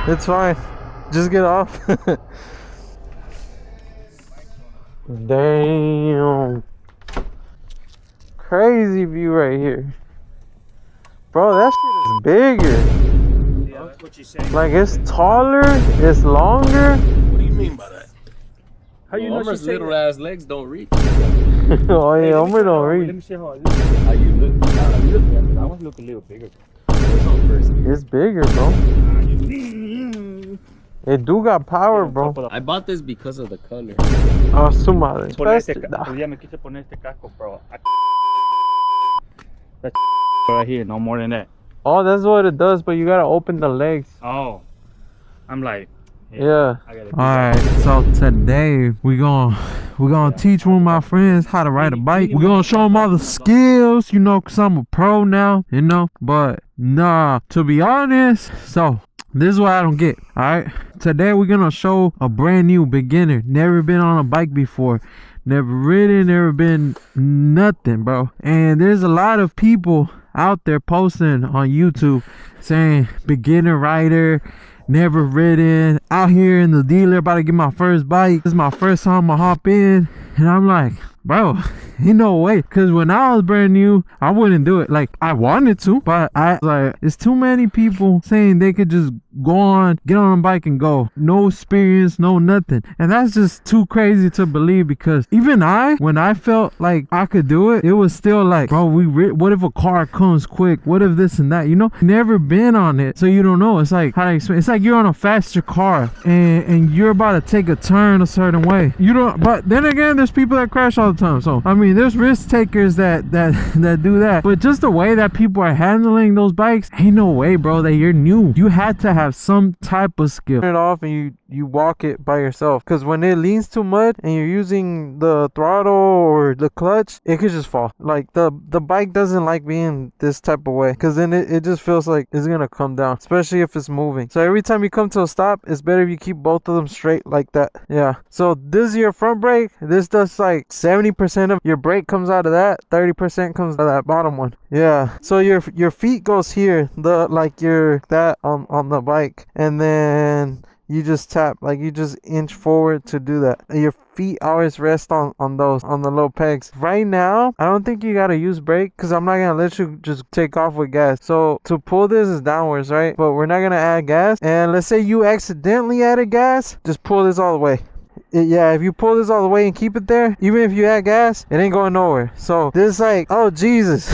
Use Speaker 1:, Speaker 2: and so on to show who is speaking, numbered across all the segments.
Speaker 1: It's fine. Just get off. Damn. Crazy view right here. Bro, that shit is bigger.
Speaker 2: Yeah, that's what you say.
Speaker 1: Like, it's taller, it's longer.
Speaker 3: What do you mean by that?
Speaker 2: How you know
Speaker 4: Homer's
Speaker 2: she's saying
Speaker 4: little ass legs don't reach.
Speaker 1: Oh, yeah, Homer don't
Speaker 2: Let
Speaker 1: read.
Speaker 2: me see how you look. That one's look a little bigger.
Speaker 4: What's on first?
Speaker 1: It's bigger, bro. It do got power, bro.
Speaker 4: I bought this because of the color.
Speaker 1: Oh, su madre.
Speaker 2: Poner este,
Speaker 1: Nah.
Speaker 2: ya me quise poner este casco, bro. That's right here, no more than that.
Speaker 1: Oh, that's what it does, but you gotta open the legs.
Speaker 2: Oh, I'm like,
Speaker 1: Yeah.
Speaker 2: I gotta do
Speaker 1: Alright, so today we're gonna teach one of my friends how to ride a bike. We're gonna show them all the skills, you know, cause I'm a pro now, you know. But nah, to be honest, so this is what I don't get. Alright, today we're gonna show a brand new beginner, never been on a bike before, never ridden, never been nothing, bro. And there's a lot of people out there posting on YouTube saying beginner rider, never ridden, out here in the dealer about to get my first bike. This is my first time I hop in, and I'm like, bro, ain't no way. Cause when I was brand new, I wouldn't do it. Like, I wanted to, but I like, it's too many people saying they could just go on, get on a bike and go. No experience, no nothing. And that's just too crazy to believe, because even when I felt like I could do it, it was still like, bro, what if a car comes quick? What if this and that? You know, never been on it, so you don't know. It's like, how to explain? It's like you're on a faster car and you're about to take a turn a certain way. You don't, but then again, there's people that crash all the time. So I mean, there's risk takers that do that. But just the way that people are handling those bikes, ain't no way, bro, that you're new. You had to have some type of skill. Turn it off and you walk it by yourself, because when it leans too much and you're using the throttle or the clutch, it could just fall. Like, the bike doesn't like being this type of way, because then it just feels like it's gonna come down, especially if it's moving. So every time you come to a stop, it's better if you keep both of them straight like that. Yeah, so this is your front brake. This does like 70% of your brake comes out of that, 30% comes out of that bottom one. Yeah, so your feet goes here, that on the bike, and then you just tap, like, you just inch forward to do that. Your feet always rest on the little pegs. Right now, I don't think you gotta use brake, because I'm not gonna let you just take off with gas. So to pull this is downwards, right? But we're not gonna add gas. And let's say you accidentally added gas, just pull this all the way. Yeah, if you pull this all the way and keep it there, even if you add gas, it ain't going nowhere. So this is like, oh Jesus,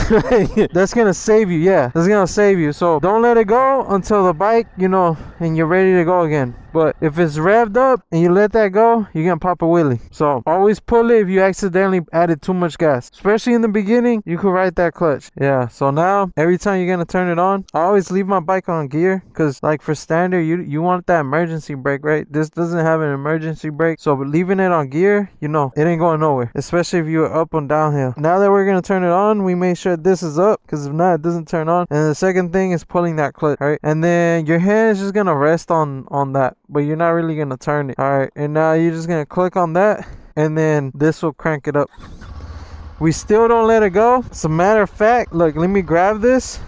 Speaker 1: that's gonna save you. Yeah, that's gonna save you. So don't let it go until the bike, you know, and you're ready to go again. But if it's revved up and you let that go, you're gonna pop a wheelie. So always pull it if you accidentally added too much gas. Especially in the beginning, you could ride that clutch. Yeah, so now every time you're gonna turn it on, I always leave my bike on gear, because like for standard, you want that emergency brake, right? This doesn't have an emergency brake, so leaving it on gear, you know, it ain't going nowhere, especially if you're up on downhill. Now that we're gonna turn it on, we make sure this is up, because if not, it doesn't turn on. And the second thing is pulling that clutch, right? And then your hand is just gonna rest on that, but you're not really gonna turn it. All right, and now you're just gonna click on that, and then this will crank it up. We still don't let it go. As a matter of fact, look, let me grab this.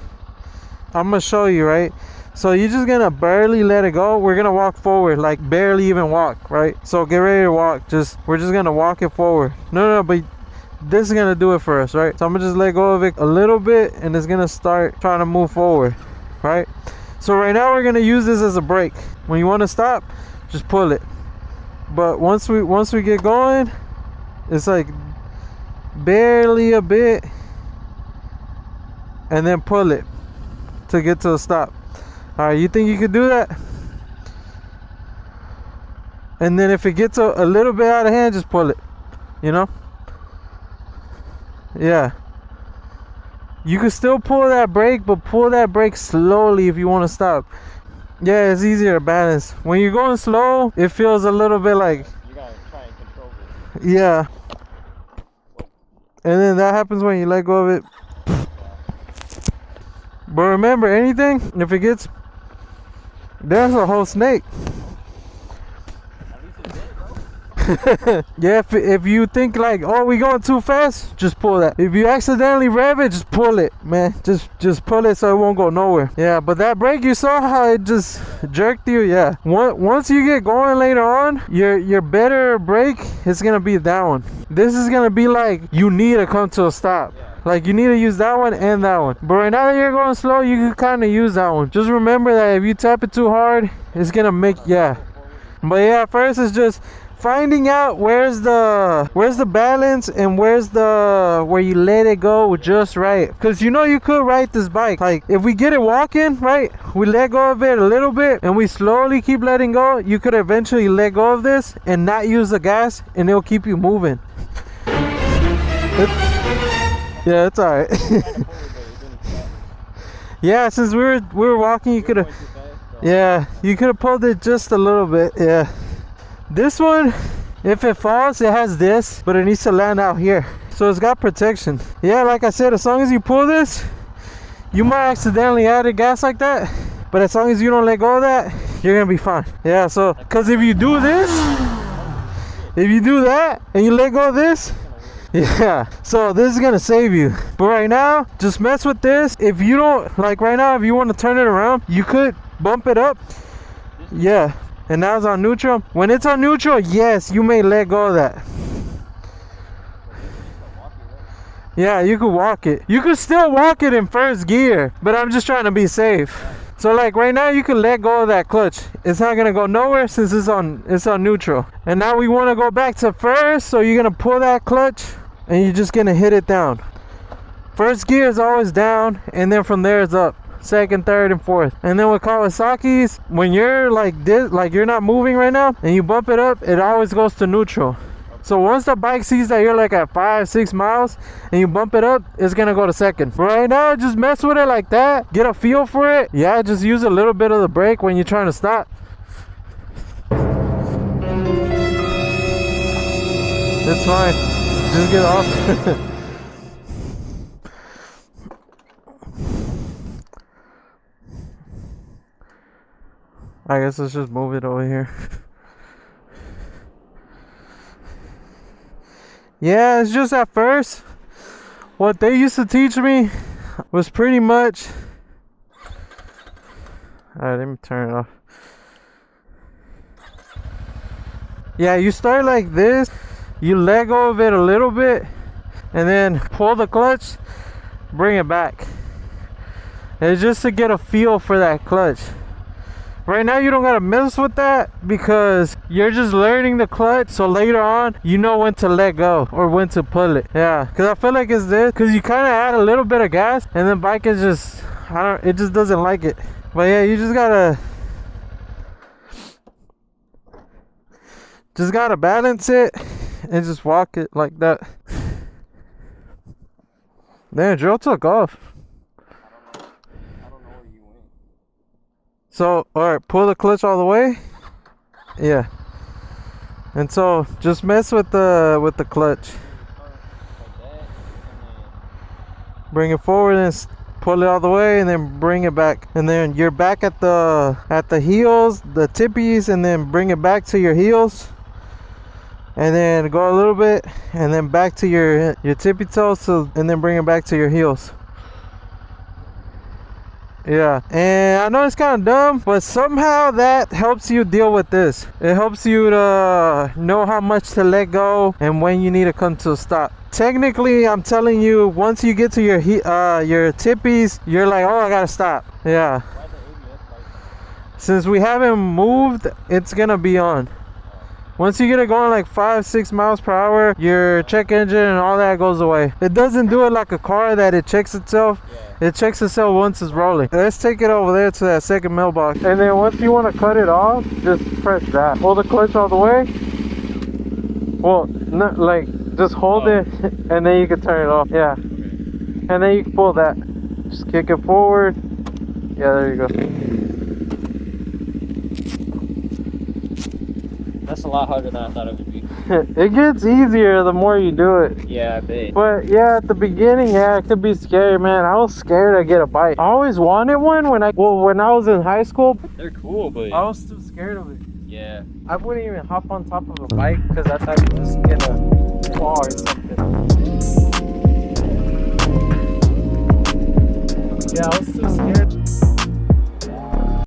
Speaker 1: I'm gonna show you, right? So you're just gonna barely let it go. We're gonna walk forward, like barely even walk, right? So get ready to walk. We're just gonna walk it forward. No, but this is gonna do it for us, right? So I'm gonna just let go of it a little bit, and it's gonna start trying to move forward, right? So right now we're gonna use this as a brake. When you want to stop, just pull it. But once we get going, it's like barely a bit, and then pull it to get to a stop. All right, you think you could do that? And then if it gets a little bit out of hand, just pull it, you know? Yeah. You can still pull that brake, but pull that brake slowly if you want to stop. Yeah, it's easier to balance. When you're going slow, it feels a little bit like,
Speaker 4: You gotta try and control it.
Speaker 1: yeah. And then that happens when you let go of it. But remember, anything, if it gets, there's a whole snake.
Speaker 4: At least it's dead,
Speaker 1: Yeah, if you think like, oh, we going too fast, just pull that. If you accidentally rev it, just pull it, man. Just pull it so it won't go nowhere. Yeah, but that brake, you saw how it just jerked you. Yeah, once you get going later on, your better brake is gonna be that one. This is gonna be like you need to come to a stop. Like you need to use that one and that one. But right now that you're going slow, you can kind of use that one. Just remember that if you tap it too hard, it's gonna make, yeah. But yeah, first it's just finding out where's the balance and where you let it go just right. Because you know you could ride this bike. Like if we get it walking, right, we let go of it a little bit and we slowly keep letting go, you could eventually let go of this and not use the gas and it'll keep you moving. Yeah, it's alright. Yeah, since we were walking, you could have, yeah, you could have pulled it just a little bit. Yeah, this one, if it falls, it has this, but it needs to land out here, so it's got protection. Yeah, like I said, as long as you pull this, you might accidentally add a gas like that, but as long as you don't let go of that, you're gonna be fine. Yeah, so because if you do this, if you do that and you let go of this, yeah, so this is gonna save you. But right now, just mess with this. If you don't, like right now, if you want to turn it around, you could bump it up. Yeah, and now it's on neutral. When it's on neutral, yes, you may let go of that. Yeah, you could walk it. You could still walk it in first gear, but I'm just trying to be safe. So like right now, you can let go of that clutch. It's not gonna go nowhere since it's on neutral. And now we want to go back to first, so you're gonna pull that clutch and you're just gonna hit it down. First gear is always down, and then from there it's up. Second, third, and fourth. And then with Kawasaki's, when you're like this, like you're not moving right now, and you bump it up, it always goes to neutral. So once the bike sees that you're like at 5-6 miles and you bump it up, it's gonna go to second. But right now, just mess with it like that, get a feel for it. Yeah, just use a little bit of the brake when you're trying to stop. It's fine, just get off. I guess let's just move it over here. Yeah, it's just at first, what they used to teach me was pretty much, alright, let me turn it off. Yeah, you start like this, you let go of it a little bit, and then pull the clutch, bring it back. It's just to get a feel for that clutch. Right now you don't gotta mess with that because you're just learning the clutch, so later on you know when to let go or when to pull it. Yeah, because I feel like it's this, because you kind of add a little bit of gas and then bike is just, it just doesn't like it. But yeah, you just gotta balance it and just walk it like that. Damn, Joe took off. So, alright, pull the clutch all the way. Yeah. And so, just mess with the clutch. Bring it forward and pull it all the way, and then bring it back. And then you're back at the heels, the tippies, and then bring it back to your heels. And then go a little bit, and then back to your tippy toes, and then bring it back to your heels. Yeah, and I know it's kind of dumb, but somehow that helps you deal with this. It helps you to know how much to let go and when you need to come to a stop. Technically, I'm telling you, once you get to your tippies, you're like, oh, I gotta stop. Yeah. Since we haven't moved, it's gonna be on. Once you get it going like 5-6 miles per hour, your check engine and all that goes away. It doesn't do it like a car that it checks itself. It checks itself once it's rolling. Let's take it over there to that second mailbox. And then once you want to cut it off, just press that. Hold the clutch all the way. Well, not like, just hold it and then you can turn it off. Yeah. And then you can pull that. Just kick it forward. Yeah, there you go.
Speaker 4: That's a lot harder than I thought it would be.
Speaker 1: It gets easier the more you do it.
Speaker 4: Yeah, I bet.
Speaker 1: But yeah, at the beginning, yeah, it could be scary, man. I was scared to get a bike. I always wanted one when I was in high school.
Speaker 4: They're cool, but
Speaker 1: I was too scared of it.
Speaker 4: Yeah.
Speaker 1: I wouldn't even hop on top of a bike because I thought you just get a fall or something. Yeah, I was too scared.